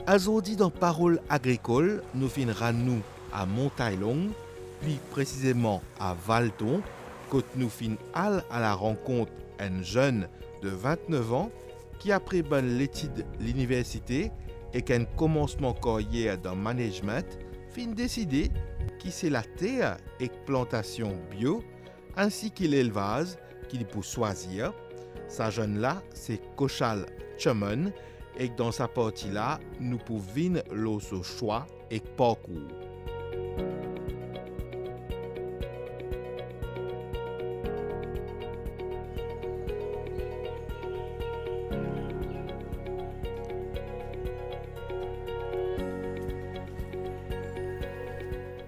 Aujourd'hui dans Parole agricole, nous finirons nous à Montaillon, puis précisément à Valton, quand nous finissons à la rencontre d'un jeune de 29 ans qui après bonne l'étude l'université et qu'un commencement carrière dans le management, fin décider qui c'est la terre et plantation bio ainsi que l'élevage qu'il peut choisir. Sa jeune là, c'est Kochal Chumon et dans sa partie-là, nous pouvons le choix et parcours.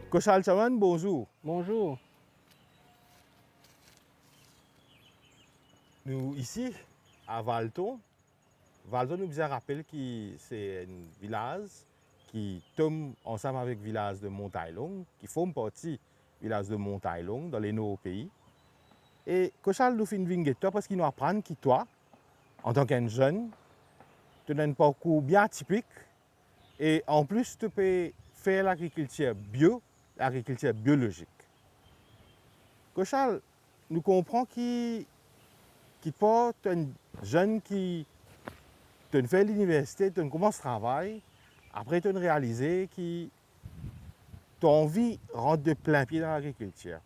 Kochal Chumon, bonjour. Bonjour. Nous ici à Valton. Valton nous a rappelé que c'est un village qui tombe ensemble avec le village de Montaillon, qui forme partie du village de Montaillon dans les nouveaux pays. Et Kochal nous fait une vigne toi parce qu'il nous apprend que toi, en tant qu'un jeune, tu as un parcours bien atypique et en plus tu peux faire l'agriculture bio, l'agriculture biologique. Kochal, nous comprenons qu'il pas un jeune qui fait l'université, tu commences le travail, après tu as réalisé que tu as envie de rentrer de plein pied dans l'agriculture.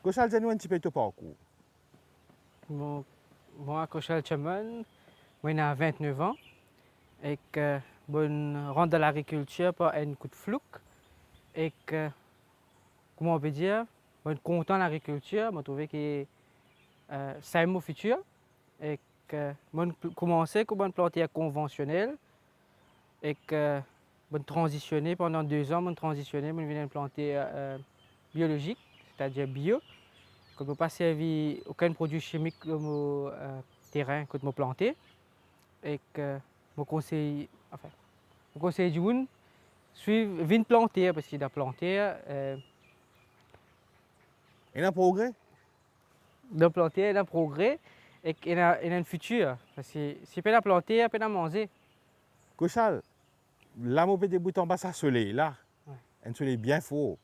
Kochal, dis-nous un petit peu ton parcours. Moi, Kochal Chaman, moi, j'ai 29 ans et que je rentre dans l'agriculture par un coup de flou et que, comment on peut dire, je suis content de l'agriculture, je trouve que c'est mon futur et que je commencé comme planter conventionnel et que je transitionné pendant 2 ans, je transitionné, je viens planter biologique, c'est-à-dire bio. Que je n'ai pas servi aucun produit chimique dans mon terrain que je planté et que je conseille, du monde suivre, venir planter parce qu'il a planté, Il y a un progrès? il a un progrès et qu'il a un futur. Parce que si il a planté, il a manger. Kochal, là, on peut débuter en bas à soleil, là. Ouais. Un soleil bien fort.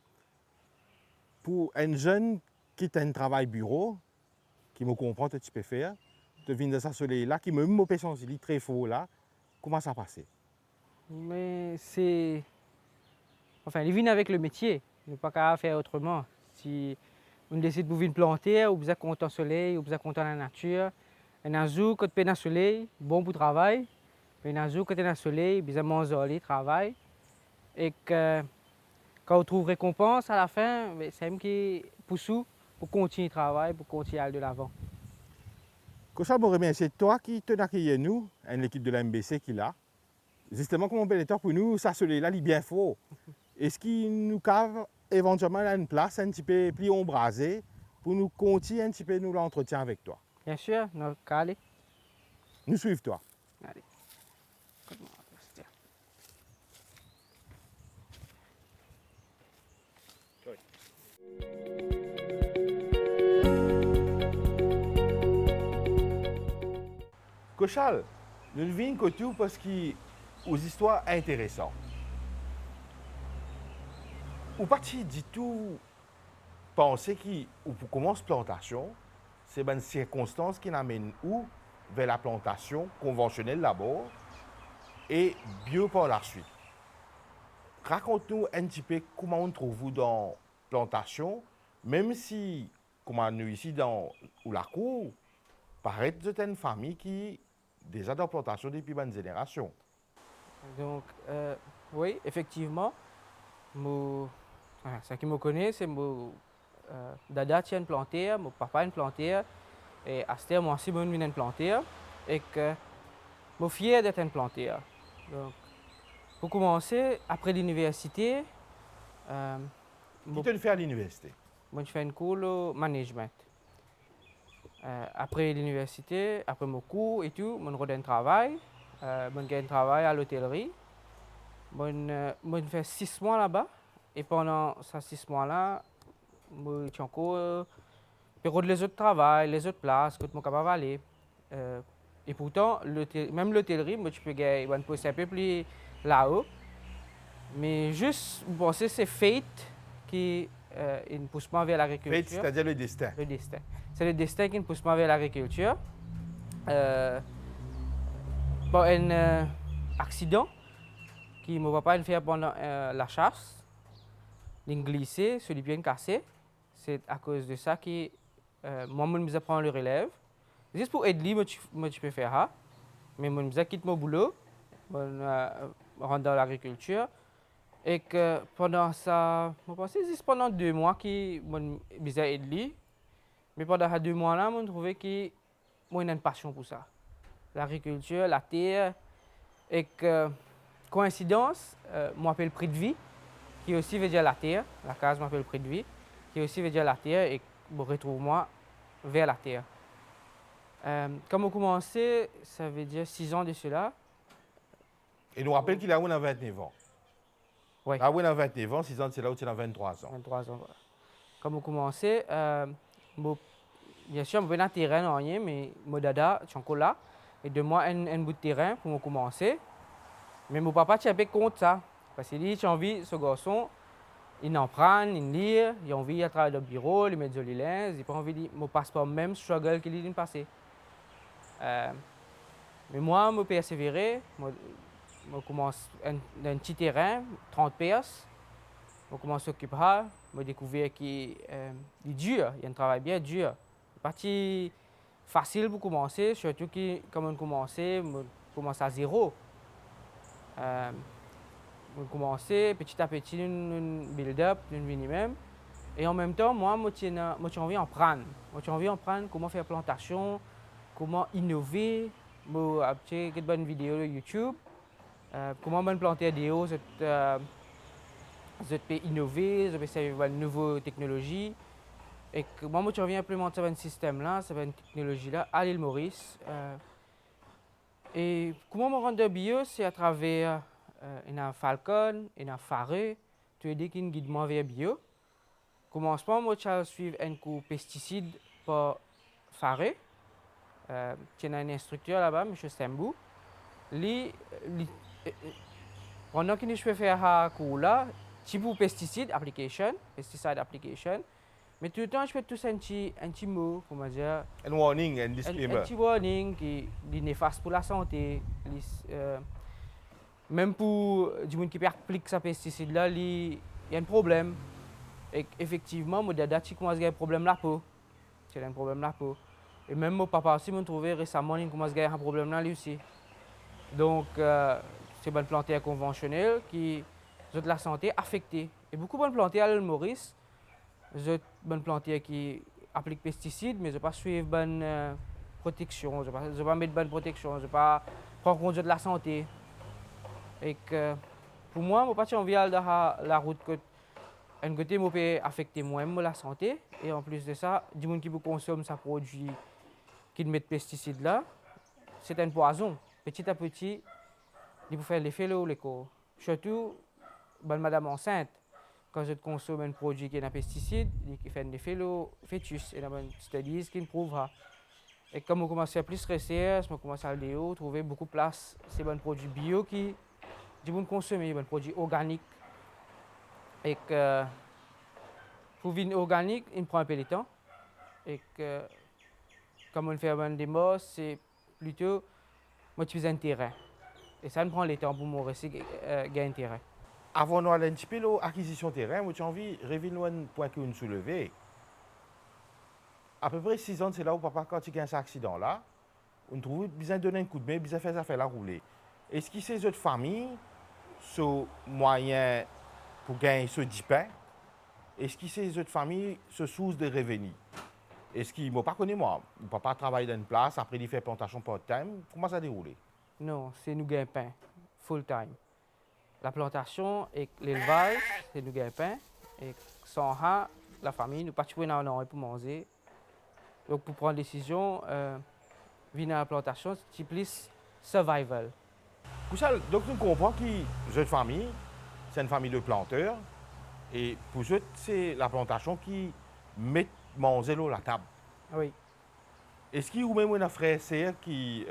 Pour un jeune qui a un travail bureau, qui me comprend ce que tu peux faire, de venir dans ce soleil là, qui me met son lit très fort là, comment ça passe? Mais c'est. Enfin, il vient avec le métier. Il n'est pas capable de faire autrement. Si on décide de venir planter, ou bien content soleil, ou bien content la nature. Un jour, quand tu es dans le soleil, bon pour le travail. Mais un jour, quand tu es dans le soleil, bien manger, travail. Et que quand on trouve récompense à la fin, c'est même qui pousse pour continuer le travail, pour continuer à aller de l'avant. Kochal, je remercie toi qui te accueilli nous, l'équipe de la MBC qui est là. Justement, comme on peut le temps pour nous, ça soleil là, il est bien fort. Est-ce qu'il nous cave éventuellement une place un petit peu plus ombragée pour nous continuer un petit peu nous l'entretien avec toi? Bien sûr, nous allons. Nous suivons toi. Allez. Kochal, nous venons côté parce qu'il aux histoires intéressantes. Ou parti du tout penser qu'on commence plantation, c'est une circonstance qui n'amène où vers la plantation conventionnelle d'abord et bio par la suite. Raconte-nous un petit peu comment on trouve dans la plantation, même si, comme nous ici dans la cour, paraît que c'est une famille qui déjà dans la plantation depuis une génération. Donc, oui, effectivement, ce qui me connaît, c'est mon dada tient une planter, mon papa une planter, et Aster, moi aussi, mon une planter, et que je suis fier d'être une planter. Donc, pour commencer, après l'université, Qui te le fait à l'université? je fais une cours de management. Après l'université, après mon cours et tout, je redonne un travail. Je gagne un travail à l'hôtellerie. Je fais 6 mois là-bas. Et pendant ces 6 mois-là, je suis encore période les autres travails, les autres places que je suis capable d'aller. Et pourtant, même l'hôtellerie, moi, tu peux gagner un poste un peu plus là-haut. Mais juste, vous pensez, c'est fate qui nous pousse moi vers l'agriculture. Fate, c'est-à-dire le destin. Le destin. C'est le destin qui nous pousse moi vers l'agriculture. Bon, un accident qui mon papa a fait pendant la chasse, il a glissé sur les pieds cassés. C'est à cause de ça que moi, je me prends le relève. Juste pour aider, moi, je peux faire ça. Mais je me quitte mon boulot, je rentre dans l'agriculture. Et que pendant ça, je pense que c'est pendant 2 mois que je me aidé. Mais pendant ces 2 mois-là, je trouvais que moi, j'ai une passion pour ça. L'agriculture, la terre. Et que, coïncidence, moi, m'appelle Prix de vie, qui aussi veut dire la terre. La case m'appelle Prix de vie, qui aussi veut dire la terre. Et je retrouve moi vers la terre. Quand on a commencé, ça veut dire 6 ans de cela. Et nous rappelle qu'il a 29 ans. Oui. Ah oui, il a 29 ans, 6 ans, c'est là où tu as 23 ans. 23 ans, voilà. Quand on a commencé, bien sûr, je n'avais pas de terrain, rien, mais mon dada, je suis encore là. Et de moi, un bout de terrain pour commencer. Mais mon papa, tu pas compte ça. Parce qu'il dit, tu as envie, ce garçon, il en prend, il lit, il a envie de travailler dans le bureau, il met des linges, il n'a pas envie de mon passeport même struggle qu'il a passé. Mais moi, je persévéré, je commence un petit terrain, 30 PS. Je commence à s'occuper, je découvert qu'il est dur, il y a un travail bien dur. Pas facile pour commencer, surtout que quand on commence à zéro. On commence petit à petit, un build-up, un minimum. Et en même temps, moi, j'ai envie d'en prendre. J'ai envie d'en prendre comment faire plantation, comment innover. J'ai une bonne vidéo sur YouTube. Comment planter des hauts, je peux innover, je peux essayer une nouvelle technologie. Et que moi, j'ai envie d'implémenter ce système-là, cette technologie-là à l'île Maurice. Et comment me rendre bio, c'est à travers une Falcon, une Fareux, tu as dit qu'il guide moi vers bio. Commencement, moi, je suis un cours pesticides pour Fareux. Il y a un instructeur là-bas, M. Stembou. Pendant que je peux faire ce cours-là, c'est pour pesticide application, mais tout le temps, je fais tous un petit mot, comment dire. Un warning, un disclaimer. Un petit warning qui est néfaste pour la santé. Même pour les gens qui appliquent ce pesticide-là, il y a un problème. Et effectivement, mon dada, il commence à avoir un problème la peau. C'est un problème la peau. Et même mon papa aussi m'a trouvé récemment, il commence à avoir un problème là lui aussi. Donc, c'est une plante conventionnelle qui a la santé affectée. Et beaucoup de plantes à l'île Maurice, j'ai une plante qui applique pesticides, mais je ne pas suivre bonne protection, je ne pas mettre bonne protection, je ne pas prendre compte de la santé. Et que pour moi, je n'ai pas envie d'aller dans la route que un côté moi peut affecter moi-même la santé, et en plus de ça, du monde qui consomme ces produits qui mettent pesticides là, c'est un poison. Petit à petit, il peut faire l'effet là les corps. Surtout, madame enceinte, quand je consomme un produit qui est un pesticide, il fait un effet là fœtus. Et il y a des studies qui prouvent ça. Et comme on commence à faire plus de recherches, on commence à aller trouver beaucoup de place, c'est un produit bio qui du monde consommer, un produit organique. Et que pour vivre organique, il prend un peu de temps. Et que comme on fait un démo, c'est plutôt motiver un terrain. Et ça me prend le temps pour moi aussi gagner un terrain. Avant de aller un petit peu l'acquisition de terrain, j'ai envie de revenir un point que nous soulevé. À peu près 6 ans, c'est là où papa, quand il y a un accident-là, on trouve besoin de donner un coup de main, besoin de faire ça faire rouler. Est-ce que ces autres familles sont moyens pour gagner ce 10 pain? Est-ce que ces autres familles se source de revenus? Est-ce qu'ils ne m'ont pas connu moi? Mon papa travaille dans une place, après il fait plantation part-time. Comment ça déroule? Non, c'est nous gagnons pain, full-time. La plantation et l'élevage, c'est nous gagnons pain. Et sans ça, la famille, nous pas trouver dans pour manger. Donc pour prendre une décision, venir à la plantation, c'est plus survival. Pour ça, donc nous comprenons que cette famille, c'est une famille de planteurs. Et pour eux, c'est la plantation qui met manger l'eau à la table. Oui. Est-ce qu'il y a même un frère serre qui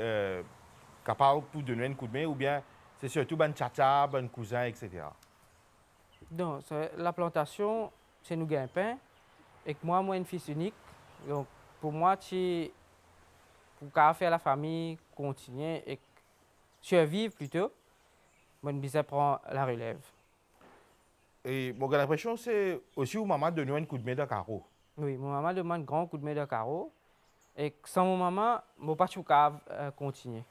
capable pour donner un coup de main ou bien c'est surtout ben tcha ben cousin, etc. Donc, la plantation, c'est nous pain. Et que moi, un fils unique. Donc, pour moi, pour faire la famille, continuer et survivre plutôt, moi, je prendre la relève. Et bon, j'ai l'impression que c'est aussi où maman donne un coup de main dans le carreau. Oui, mon maman demande un grand coup de main de carreau. Et que sans mon maman, je ne peux pas continuer.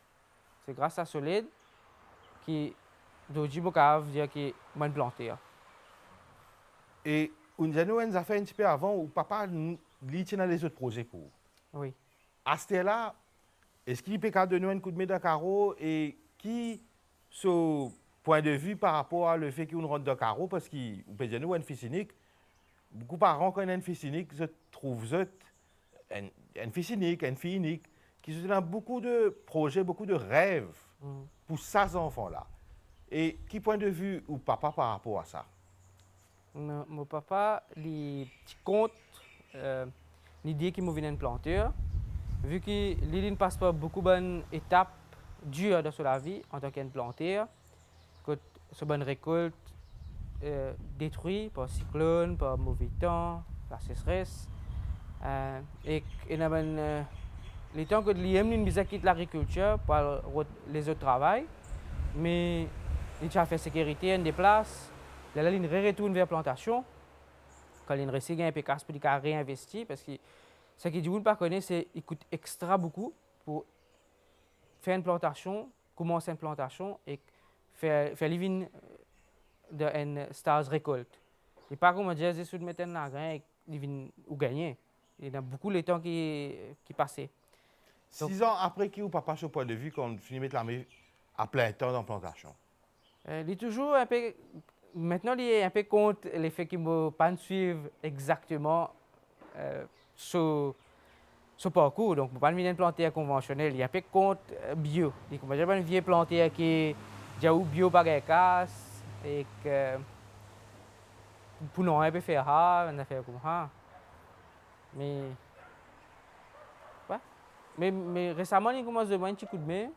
C'est grâce à Solide qui, aujourd'hui, je peux dire que je suis planté. Et on a fait un petit peu avant où papa lui tient dans les autres projets pour. Oui. À ce là est-ce qu'il peut donner un coup de main dans le carreau et qui, ce point de vue par rapport à le fait qu'on rentre dans le carreau, parce qu'il peut dire nous un fils unique, beaucoup de parents quand un fils unique, je trouve un fils unique, une fille unique, qui ont beaucoup de projets, beaucoup de rêves Mm. pour ces enfants-là. Et qui point de vue ou papa par rapport à ça? Mon papa, il compte l'idée qu'il m'a venu planter. Vu qu'il ne passe pas beaucoup d'étapes dures dans la vie en tant qu'un que ce bonne récolte détruite par cyclone, par mauvais temps, par sécheresse. Et les temps que l'IM quitte l'agriculture par les autres travail, mais il a fait sécurité, il déplace, là il retourne vers la plantation. Quand il réussit un peu casse pour qu'il réinvestir parce que ce que du pas connaît, c'est qu'il coûte extra beaucoup pour faire une plantation, commencer une plantation et faire living de une stars récolte. Et pas comme dire, c'est de mettre un grain et living ou gagner. Il y a beaucoup de temps qui passait. 6 ans après qu'il ou papa sur point de vue qu'on finit de mettre la main à plein temps dans la plantation. Il est toujours un peu. Maintenant, il est un peu contre le fait qu'il ne me pas suivre exactement ce parcours. Donc, je ne peux pas venir planter conventionnel. Il est un peu contre bio. Il ne peut pas venir planter qui est bio par casse et que pour nous, on peut faire ça, on a fait comme ça. Mais, ouais. Mais récemment, il commence à demander un petit coup de main.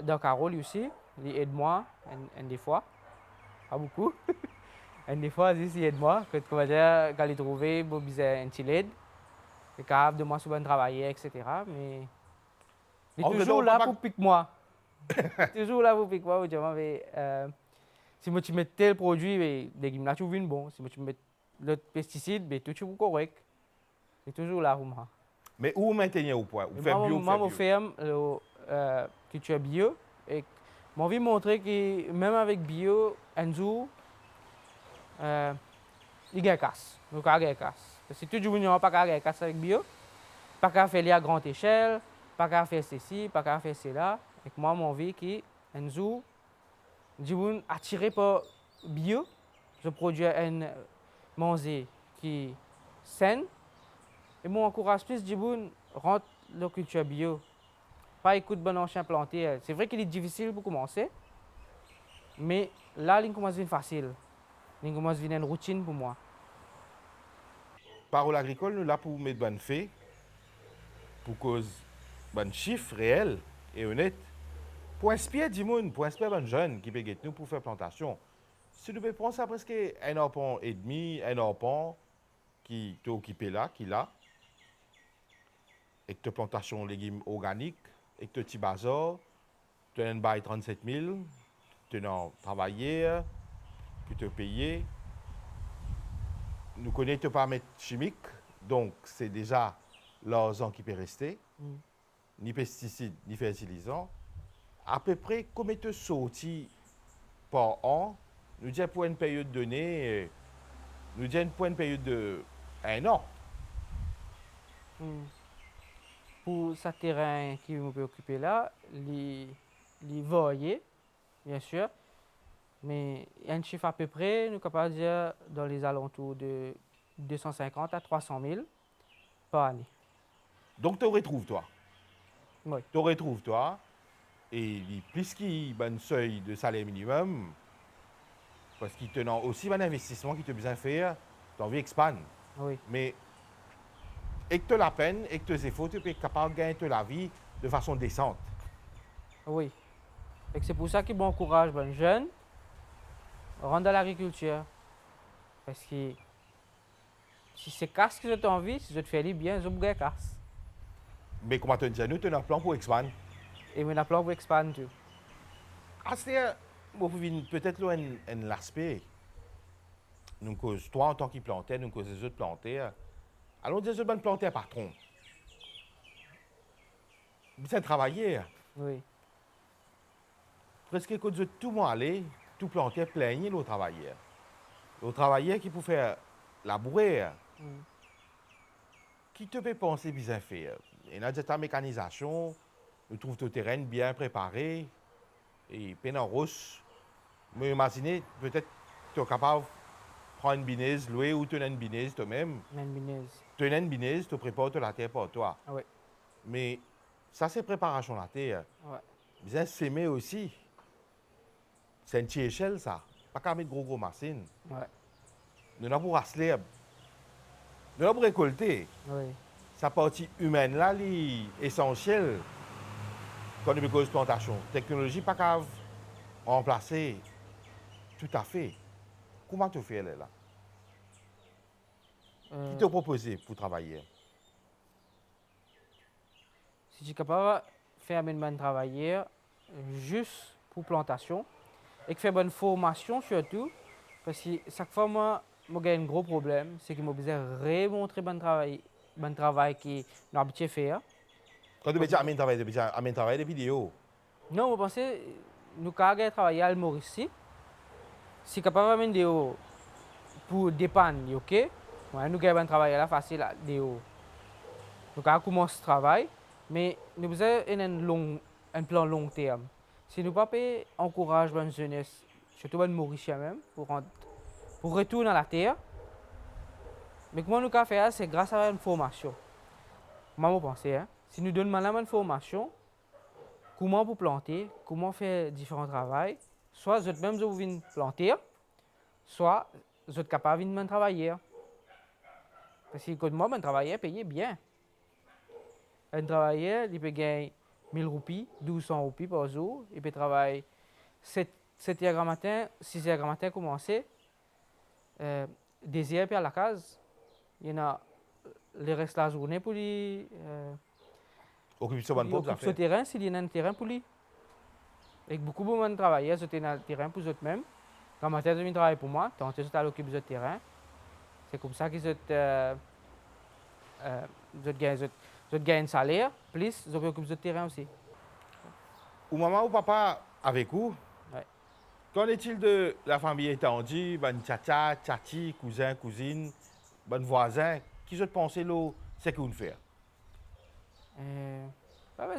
Dans Carole aussi, il aide moi, des fois. Pas beaucoup. Des fois, il aide moi. Quand il trouve un petit aide, il est capable de moi souvent travailler, etc. Mais il est toujours là pour piquer moi. Toujours là pour piquer moi. Si tu mets tel produit, les légumes là, tu viens bon. Si tu mets le pesticide, tout est correct. Il est toujours là pour moi. Mais où maintenir au point? Où faire bio, moi, faire je ferme culture bio. Et j'ai envie de montrer que même avec bio, un jour, il y a casse. Donc, il y a casse. Si tout le monde n'a pas de casse avec bio, pas qu'à faire à grande échelle, pas qu'à faire ceci, pas qu'à faire cela. Et moi, j'ai envie qu'un jour, du monde attiré par bio, je produis un manger qui est sain. Et moi, encourage plus du monde rentre la culture bio. Pas écoute bon enchant planté. C'est vrai qu'il est difficile pour commencer, mais là, il commence à devenir facile. Il commence à devenir une routine pour moi. Parole agricole, nous là pour mettre bonne fait, pour cause bonne chiffre réel et honnête, pour inspirer du monde, pour inspirer les jeunes qui peuvent nous pour faire plantation. Si nous pouvons prendre ça presque un arpent et demi, un arpent qui est occupé là, qui est là, et que tu plantation légumes organiques, et que tu bazar, tu as un bail 37 000, tu as travaillé, que tu as payé. Nous connaissons pas mettre chimique, donc c'est déjà l'argent qui peut rester, ni pesticides, ni fertilisants. À peu près combien de sorties par an, nous disons pour une période donnée, nous disons pour une période de 1 an. Pour ce terrain qui me préoccupe là, les variés, bien sûr, mais il y a un chiffre à peu près, nous sommes capables de dire dans les alentours de 250 à 300 000 par année. Donc tu retrouves toi. Oui. Tu retrouves toi. Et puisqu'il y a un seuil de salaire minimum, parce qu'il te aussi un investissement qui te besoin de faire, tu as envie d'expandre. Oui. Mais et que tu as la peine et que tu as efforts, tu peux être capable de gagner la vie de façon décente. Oui. Et c'est pour ça que j'encourage les jeunes à rentrer dans l'agriculture. Parce que si c'est casse que j'ai envie, si je te fais bien, je vais casse. Mais comme tu dis, nous, tu as un plan pour expander. Et je plan pour expander tout. Ah, c'est peut-être un aspect. Nous cause toi en tant que planteur, nous cause les autres planteurs. Alors, on dit que je planter un patron. C'est travailler. Oui. Presque quand tout le monde allait, tout planter, plaigner le travailleur. Le travailleur qui peut faire labourer, qui te peut penser bien faire. Et là, ta mécanisation, nous trouve ton terrain bien préparé et peine en rousse. Mais imaginez, peut-être tu es capable de prendre une binaise, louer ou tu as une binaise toi-même. Une binaise. Tu as une binaise, tu prépares la terre pour toi. Oui. Mais ça, c'est préparation de la terre. Ouais. Bien s'aimer aussi. C'est une petite échelle, ça. Pas qu'à mettre gros machines. Ouais. Nous avons pour rasler. Nous avons pour récolter. Oui. Sa partie humaine là, est essentielle quand nous cause plantation. Technologie pas qu'à remplacer tout à fait. Comment tu fais là? Qui t'a proposé pour travailler? Si tu es capable de faire un travailler juste pour plantation et de faire une bonne formation surtout, parce que chaque fois, moi, j'ai un gros problème, c'est que je besoin de remontrer bon travail qui nous habitué à faire. Quand tu veux dire amène travail de vidéo. Non, je pense que nous avons travaillé à Mauricie. Si capable de faire pour dépanner, ok? Ouais, nous avons travaillé là facile. Nous avons commencé le travail, mais nous avons un plan long terme. Si nous ne pouvons pas encourager la jeunesse, surtout les Mauriciens même, pour retourner à la terre, mais comment nous pouvons faire, c'est grâce à une formation. Moi, je pense, hein? Si nous donnons une formation, comment pour planter, comment faire différents travaux, soit vous même vous venez planter, soit vous êtes capable de travailler. Parce que moi, un travailleur payé bien. Un travailleur, il peut gagner 1000 roupies, 1200 roupies par jour. Il peut travailler 7 heures du matin, 6 heures du matin, commencer. 2 heures puis à la case. Il y en a le reste de la journée pour lui. Occuper ce bon occupe ce terrain s'il y a un terrain pour lui. Et beaucoup de travailleurs sont dans le terrain pour eux-mêmes. Quand ma tête travaille pour moi, tant que je occupe ce terrain. C'est comme ça qu'ils gagnent un salaire, plus ils occupent ce terrain aussi. Ou maman ou papa avec vous? Ouais. Qu'en est-il de la famille étendue, ben tcha tchati, cousin, cousine, ben voisin, qui se pensent là, c'est qu'on fait?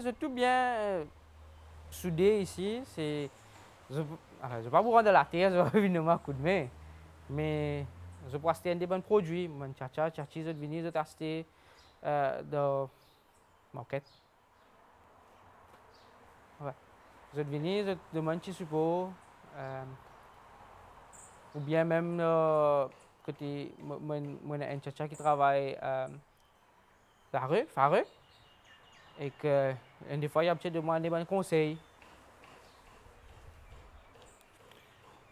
C'est tout bien soudé ici. Je ne vais pas vous rendre la terre, je vais venir un coup de main. Mais je peux acheter des bons produits. Mon tchachi, je vais venir acheter dans market. Ouais. Je vais venir, je demande un petit support. Ou bien même côté mon un tchacha qui travaille la rue. Et que des fois, il y a peut-être demandé des conseils.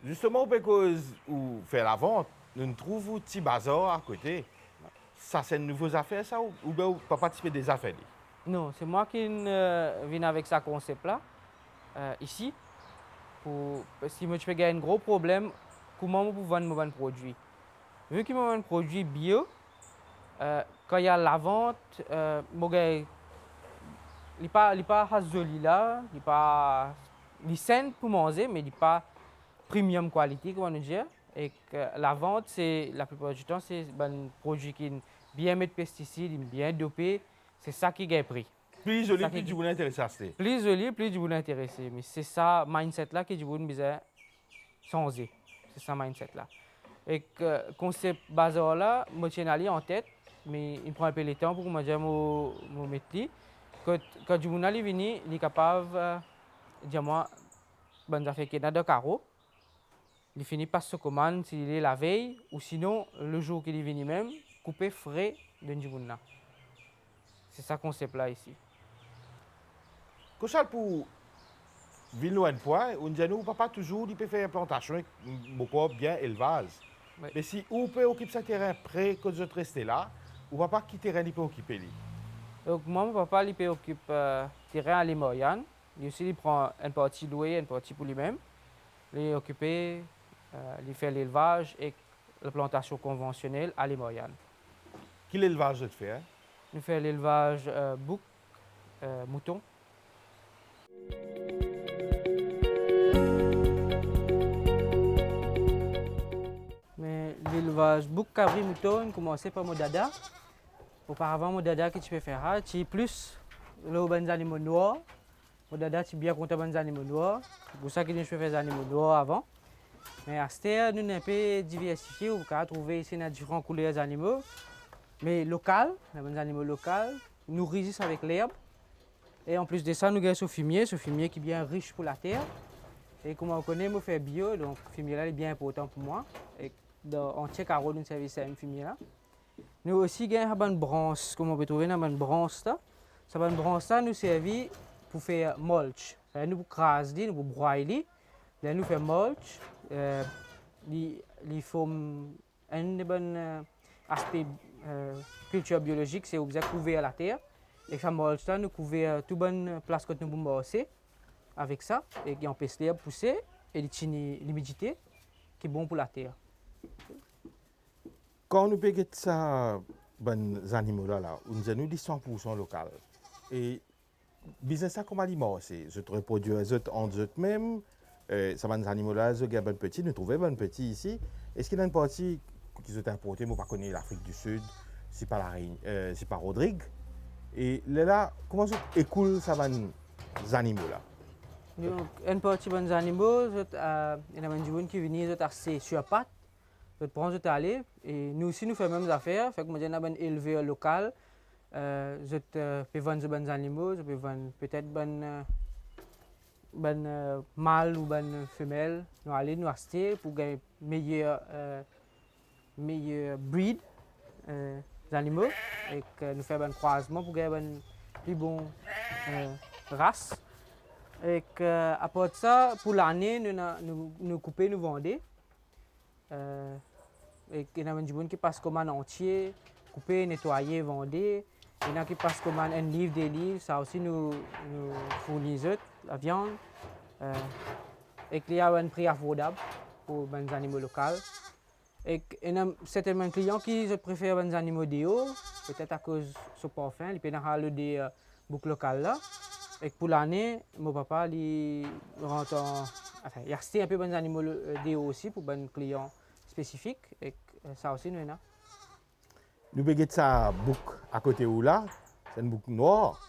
Justement, parce que vous faites la vente, nous trouvons un petit bazar à côté. Ça, c'est une nouvelle affaire, ça, ou bien vous pas participer des affaires? Non, c'est moi qui viens avec ce concept-là, ici. Si je fais un gros problème, comment je peux vendre mon produit? Vu que mon produit bio, quand il y a la vente, il n'est pas joli là, il est sain pour manger, mais il n'est pas premium qualité, comment dire. Et que la vente, la plupart du temps, c'est un produit qui est bien mis de pesticides, bien dopé. C'est ça qui gagne prix. Plus joli, plus du vous intéressé. Plus joli, plus du vous intéressé. Mais c'est ça mindset là que du vous besoin changer. C'est ça mindset là. Et que concept bazar là, moi tiens aller en tête, mais il prend un peu de temps pour que moi me mettre. Quand du vous allez venir, il est capable de dire moi bonne affaire qui est dans le carreau. Il finit par se commande s'il est la veille ou sinon le jour qu'il est venu même, couper frais de Njibunna. C'est ça qu'on concept là ici. Kochal pour ville loin de point, on dit nous papa toujours il peut faire plantation, beaucoup bien élevage. Oui. Mais si on peut occuper ce terrain près que je rester là, ou papa qui terrain il peut occuper lui. Donc moi, mon papa, il occupe terrain à Limoyan. Il aussi, il prend une partie louée, une partie pour lui-même. Il occupe, il fait l'élevage et la plantation conventionnelle à Limoyan. Quel élevage je te fais? Il fait l'élevage bouc, mouton. Mais l'élevage bouc, cabri, mouton, commençait par mon dada. Auparavant, mon dada, que tu peux faire, tu plus les animaux noirs. Mon dada, tu bien content des animaux noirs. C'est pour ça que je fais des animaux noirs avant. Mais à cette heure, nous sommes un peu diversifiés. On peut trouver ici différentes couleurs d'animaux. Mais local, les animaux locaux, nous résistent avec l'herbe. Et en plus de ça, nous avons ce fumier qui est bien riche pour la terre. Et comme on connaît, je fais bio, donc ce fumier-là est bien important pour moi. Et en tchèque, à nous service à ce fumier-là. Nous aussi avons une branche, comme on peut trouver dans une branche. Cette branche-là nous sert pour faire mulch. Nous pour craser, nous pour broyer. Là, nous faisons mulch. Il faut un bon aspect culture biologique, c'est que couvert la terre. Et ça mulch là, nous couvert toute bonne place que nous pouvons bosser avec ça et qui empêche l'herbe de pousser et l'humidité qui est bon pour la terre. Quand nous payons ça, les animaux là, on nous dit 100% local. Et business ça comme aliment, c'est je te reproduis en eux-mêmes. Ça va des animaux là, je gagne petit, nous trouvons bon petit ici. Est-ce qu'il y a une partie qui sont importés, moi pas connais l'Afrique du Sud, c'est pas c'est pas Rodrigue. Et là, comment ça écoule ça va des animaux là? Donc, une partie des animaux, il y a des gens qui viennent acheter sur pattes. Je prends je aller et nous aussi nous faisons les mêmes affaires. Fait que moi j'ai un éleveur local. Je peux vendre des animaux, je peux vendre peut-être des mâles ou des femelles. Nous allons nous acheter pour gagner meilleur breed d'animaux et que nous faisons un croisement pour gagner une plus bonne race. Et que, à part ça, pour l'année, nous coupons, nous vendons. Et il y a des gens qui passent commande entier, couper, nettoyer, vendre. Il y en a qui passent commande un livre, des livres, ça aussi nous fournissons la viande. Et il y a un prix abordable pour les animaux locaux. Et il y a certains clients qui préfèrent les animaux déo, peut-être à cause de ce parfum, ils peuvent avoir des boucles locales là. Et pour l'année, mon papa il rentre il a acheté un peu des animaux déo aussi pour les clients spécifiques. Et ça aussi, nous avons. Nous avons ça bouc à côté où là, c'est une bouc noire.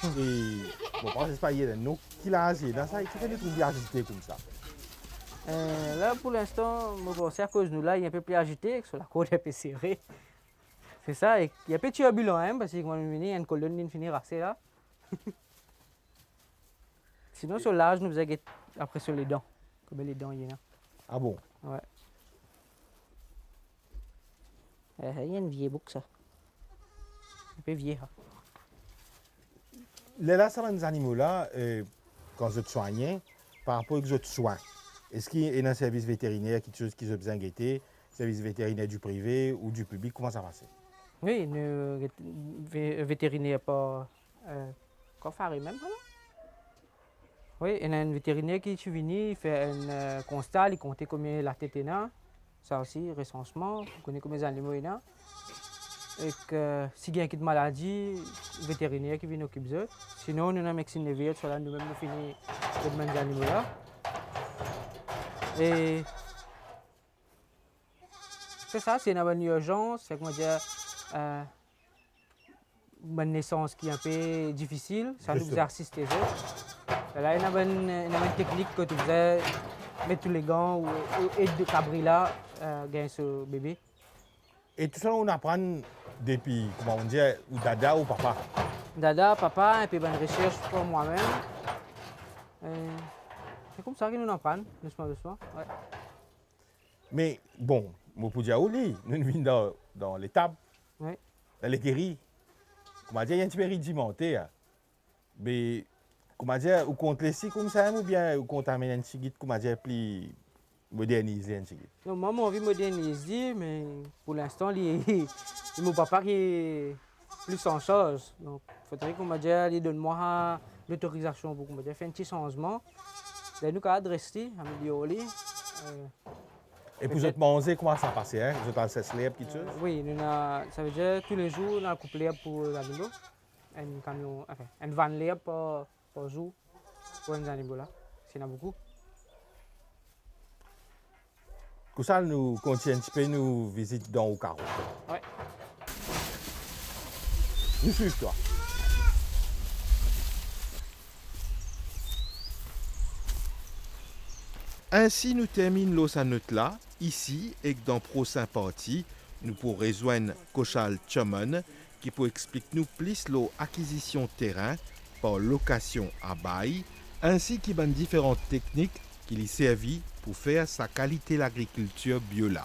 Et bon, je ne sais pas, il y a un nom qui l'a agité dans ça, il fait des trucs agités comme ça. Là, pour l'instant, c'est à cause de nous, là, il est un peu plus agité, sur la côte est un peu serrée. C'est ça, et il y a un peu turbulent, hein, parce que quand on est venu, il y a une colonne qui finit assez là. Sinon, sur l'âge, nous faisons après sur les dents, comme les dents, il y en a. Ah bon? Ouais. Il y a une vieille boucle, ça. Un peu vieille. Hein. Là, ça va des animaux là, quand je te soigne, par rapport à que je te soigne. Est-ce qu'il y a un service vétérinaire, quelque chose qui se besoin guetter, service vétérinaire du privé ou du public, comment ça va se? Oui, le vétérinaire pas Coffari même. Voilà. Oui, il y a un vétérinaire qui est venu, il fait un constat, il compte combien la tête est là. Ça aussi, recensement, on connaît combien d'animaux il y a. Et que s'il y a une maladie, le vétérinaire qui vient s'occuper de ça. Sinon, nous avons une médecine de ville, soit là, nous-mêmes, nous finissons de manger les animaux là. Et c'est ça, c'est une urgence, c'est comment dire, une naissance qui est un peu difficile, ça nous faisait assister les autres. Là, il y a une technique que tu faisais, mettre tous les gants ou aide de cabri là, gagner ce bébé. Et tout ça, on apprend depuis, comment on dit, ou dada ou papa? Dada, papa, et puis une recherche pour moi-même. C'est comme ça que nous apprennent, doucement, doucement. Ouais. Mais bon, je peux dire, nous venons dans l'étable, Oui. dans l'équerrie. comment dire, il y a un petit peu rudimenté. Mais, comment dire, ou compte laisser comme ça, ou bien ou compte amener un petit guide, comment dire, plus modernisé un petit guide. Non, moi, j'ai envie de moderniser, mais pour l'instant, mon papa qui est plus en charge. Donc, il faudrait qu'on m'a dit, il donne-moi l'autorisation pour qu'on m'a dit, faire un petit changement. Là, nous, qu'à adresser, améliorer. Et pour autres manger, comment ça passe, hein? Vous avez le slab qui tue? Oui, ça veut dire tous les jours, on a couplé pour les animaux. Un camion, enfin, un van libre par jour pour les animaux là. S'il y en a beaucoup. Comme ça, nous continuons un petit peu nous visiter dans le carreau. Ouais. Nous suivons toi. Ainsi nous terminons la note là, ici, et dans la prochaine partie, nous pourrons rejoindre Kochal Chaman, qui peut expliquer nous plus l'acquisition de terrain par location à bail, ainsi que les différentes techniques qui lui servent pour faire sa qualité l'agriculture bio là.